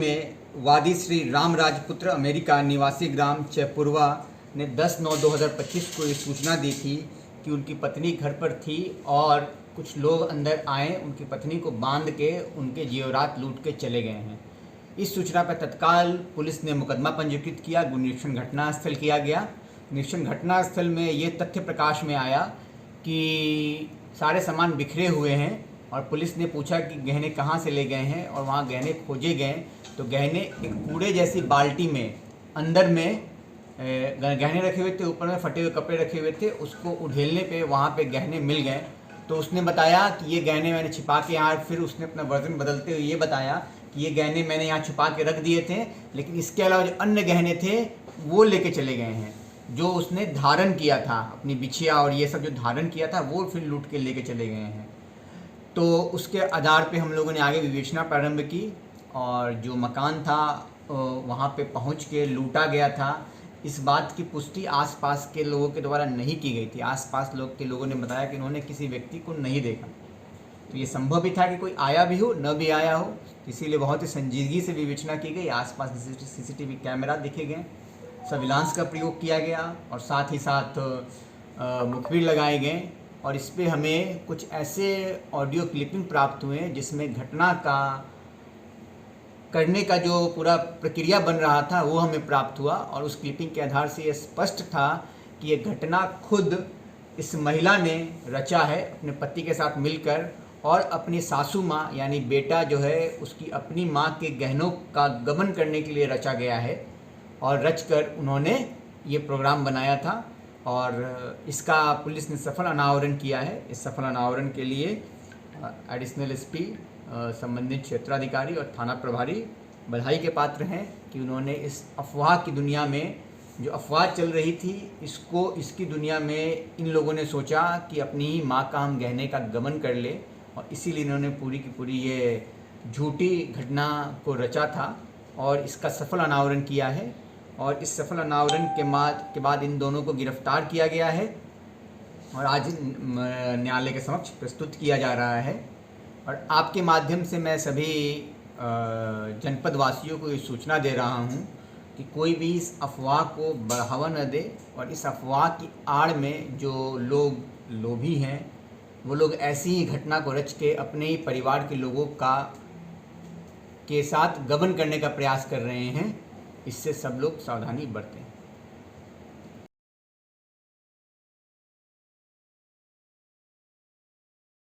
में वादी श्री राम राजपुत्र अमेरिका निवासी ग्राम चयपुरवा ने 10/9/2025 को ये सूचना दी थी कि उनकी पत्नी घर पर थी और कुछ लोग अंदर आए, उनकी पत्नी को बांध के उनके जेवरात लूट के चले गए हैं। इस सूचना पर तत्काल पुलिस ने मुकदमा पंजीकृत किया, निरीक्षण घटनास्थल किया गया। निरीक्षण घटनास्थल में ये तथ्य प्रकाश में आया कि सारे सामान बिखरे हुए हैं और पुलिस ने पूछा कि गहने कहाँ से ले गए हैं और वहाँ गहने खोजे गए तो गहने एक कूड़े जैसी बाल्टी में अंदर में गहने रखे हुए थे, ऊपर में फटे हुए कपड़े रखे हुए थे। उसको उधेलने पे वहाँ पे गहने मिल गए। तो उसने बताया कि ये गहने मैंने छिपा के यहाँ, फिर उसने अपना वर्जन बदलते हुए ये बताया कि ये गहने मैंने यहाँ छुपा के रख दिए थे, लेकिन इसके अलावा जो अन्य गहने थे वो लेके चले गए हैं। जो उसने धारण किया था, अपनी बिछिया और ये सब जो धारण किया था वो फिर लूट के लेके चले गए हैं। तो उसके आधार पे हम लोगों ने आगे विवेचना प्रारंभ की और जो मकान था वहाँ पे पहुँच के लूटा गया था, इस बात की पुष्टि आसपास के लोगों के द्वारा नहीं की गई थी। आसपास के लोगों ने बताया कि उन्होंने किसी व्यक्ति को नहीं देखा। तो ये संभव भी था कि कोई आया भी हो, न भी आया हो, इसीलिए बहुत ही संजीदगी से विवेचना की गई। आसपास सीसीटीवी कैमरा देखे गए, सर्विलांस का प्रयोग किया गया और साथ ही साथ मुखबिर लगाए गए। और इस पे हमें कुछ ऐसे ऑडियो क्लिपिंग प्राप्त हुए जिसमें घटना का करने का जो पूरा प्रक्रिया बन रहा था वो हमें प्राप्त हुआ। और उस क्लिपिंग के आधार से ये स्पष्ट था कि ये घटना खुद इस महिला ने रचा है अपने पति के साथ मिलकर, और अपनी सासू माँ यानी बेटा जो है उसकी अपनी माँ के गहनों का गबन करने के लिए रचा गया है और रचकर उन्होंने ये प्रोग्राम बनाया था। और इसका पुलिस ने सफल अनावरण किया है। इस सफल अनावरण के लिए एडिशनल एसपी, संबंधित क्षेत्राधिकारी और थाना प्रभारी बधाई के पात्र हैं कि उन्होंने इस अफवाह की दुनिया में, जो अफवाह चल रही थी, इसकी दुनिया में इन लोगों ने सोचा कि अपनी ही माँ का हम गहने का गबन कर ले, और इसीलिए इन्होंने पूरी की पूरी ये झूठी घटना को रचा था और इसका सफल अनावरण किया है। और इस सफल अनावरण के बाद इन दोनों को गिरफ्तार किया गया है और आज न्यायालय के समक्ष प्रस्तुत किया जा रहा है। और आपके माध्यम से मैं सभी जनपद वासियों को ये सूचना दे रहा हूँ कि कोई भी इस अफवाह को बढ़ावा न दे, और इस अफवाह की आड़ में जो लोग लोभी हैं वो लोग ऐसी ही घटना को रच के अपने ही परिवार के लोगों के साथ गबन करने का प्रयास कर रहे हैं। इससे सब लोग सावधानी बरतें।